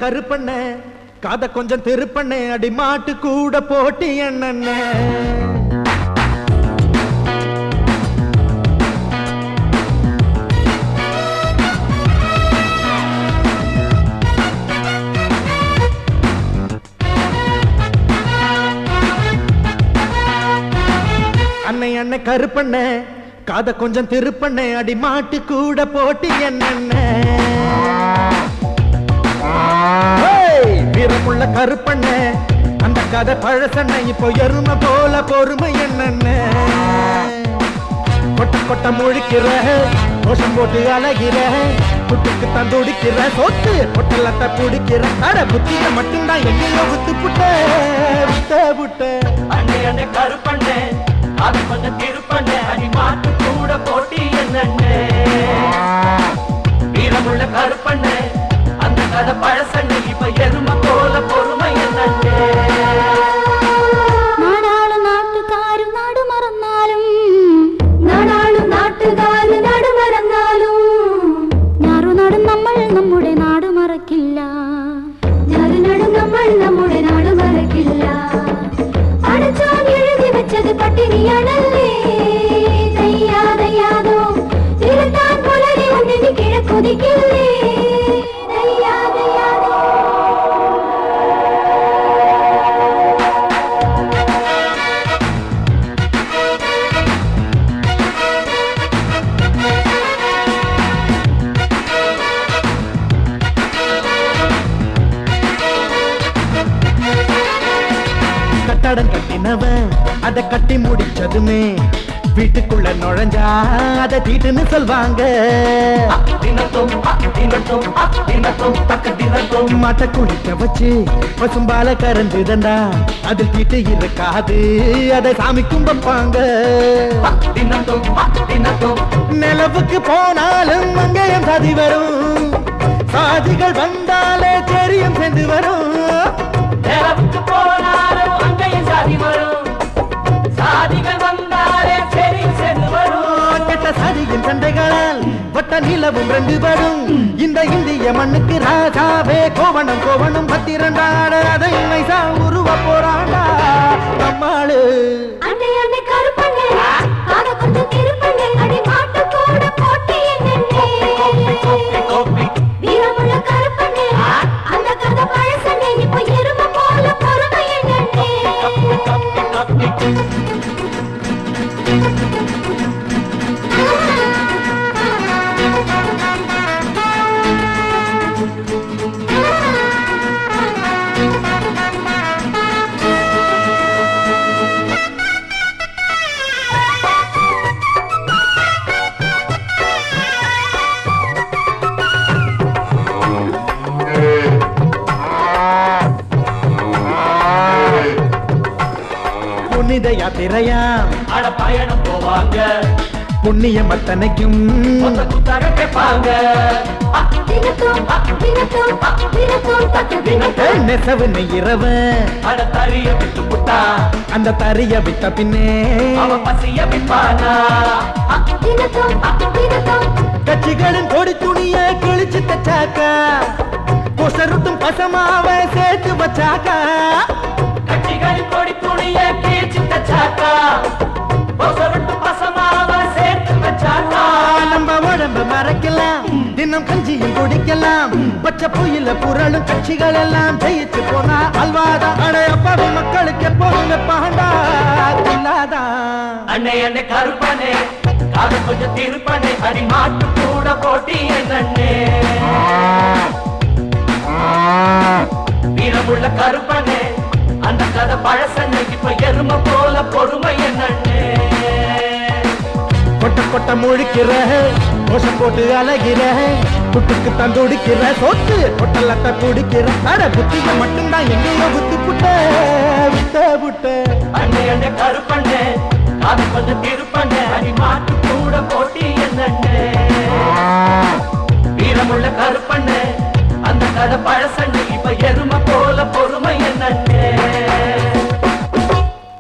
கருப்பண்ண காத கொஞ்சம் திருப்பண்ண அடி மாட்டு கூட போட்டி என்ன அன்னை அண்ண கருப்பண்ண காத கொஞ்சம் திருப்பண்ண அடி மாட்டு கூட போட்டி என்ன வீரமுள்ள கருப்பண்ண அந்த கதை பழசண்ண இப்போ எருமை போல பொறுமை என்ன கொட்ட கொட்ட முழிக்கிற கோஷம் போட்டு அழகிற புட்டுக்கு தந்துடிக்கிற சொத்து பொட்டலத்தை பிடிக்கிற அட புத்திய மட்டும்தான் எங்கேயோ வித்து புட்ட விட்ட புட்ட அண்ணே அண்ணே கருப்பண்ண அது கொஞ்சம் திருப்பண்ண அடி மாட்டு கூட போட்டி என்ன வீரமுள்ள கருப்பண்ண அந்த கதை பழசண்ண இப்ப எருமை போல பொறுமை என்ன நாடாளும் நாட்டுக்காரு நாடு மறந்தாலும் நாடாளும் നാട്ടുകാര് നാട് മറന്നാലും ഞാറു നടും നമ്മൾ നമ്മുടെ നാട് മറക്കില്ല ഞാറു നടും നമ്മൾ നമ്മുടെ നാട് മറക്കില്ല അടച്ചാൻ എഴുതി വെച്ചത് പട്ടിണിയാണല്ലേ ദയ്യാതോ തിരുത്താൻ പുലരി ഒന്നിന് കിഴക്കുതിക്കില്ലേ கட்டடம் கட்டினவன் அதை கட்டி முடிச்சதுமே வீட்டுக்குள்ள நுழைஞ்சா அதை தீட்டுன்னு சொல்வாங்க மாட்ட குளிக்க வச்சு பசும்பால கறந்துதண்டா அதில் தீட்டு இருக்காது அதை சாமி கும்பிப்பாங்க நிலவுக்கு போனாலும் அங்கேயும் சாதி வரும் சாதிகள் வந்தாலே தெரியும் சேர்ந்து வரும் நிலவுக்கு போனாலும் அங்கேயும் சாதி வரும் சாதிகள் வந்தாலே சரி சேர்ந்து வரும் கெட்ட சாதியின் சண்டைகளால் வட்ட நிலவும் ரெண்டு வரும் இந்த இந்திய மண்ணுக்கு ராஜாவே கோவணம் கோவணம் பத்திரண்டாட அதை நைசா உருவ போறாண்டா நம்மாளு அண்ணே அண்ணே கருப்பண்ணே காத கொஞ்சம் திருப்பண்ணே அடி மாட்டு கூட போட்டி என்னே வீரமுள்ள கருப்பண்ணே அந்த கதை பழசண்ணே இப்போ எருமை போல பொறுமை என்னே புனித யாத்திரையா அட பயணம் போவாங்க புண்ணிய மத்தனைக்கும் குத்தாக கேட்பாங்க நெசவு நெய்யறவன் அட தறிய விட்டு புட்டா அந்த தறிய விட்ட பின்னே அவன் பசிய விற்பானா கட்சிகளின் கொடி துணிய கிழிச்சு தச்சாக்கா கொசருத்தும் பசமாவ சேர்த்து வச்சாக்கா கட்சிகளின் கொடி துணிய கீழ்ச்சி தச்சாக்கா பொசருட்டு பசமாவ சேர்த்து வச்சாக்கா நம்ம உடம்பு மறைக்கலாம் தினம் கஞ்சியும் குடிக்கலாம் பச்சை புயல புரளும் கட்சிகள் எல்லாம் ஜெயிச்சு போனா அல்வாதா அடையப்பாவி மக்களுக்கு எப்போதும் பாண்டா இல்லாதா அண்ணே அண்ணே கருப்பனே காது கொஞ்சம் திருப்பனே அடி மாட்டு கூட போட்டி என்னே வீரமுள்ள கருப்பனே அந்த கதை பழசண்ணே இப்ப எருமை போல பொறுமை என்னே கொட்ட கொட்ட முழிக்கிற கோஷம் போட்டு அழகிற புட்டுக்கு தந்துடிக்கிற சொத்து பொட்டலத்தை பிடிக்கிற அட புத்திய மட்டும்தான் எங்கேயோ வித்து புட்ட விட்ட புட்ட அண்ணே அண்ணே கருப்பண்ணே காது கொஞ்சம் திரு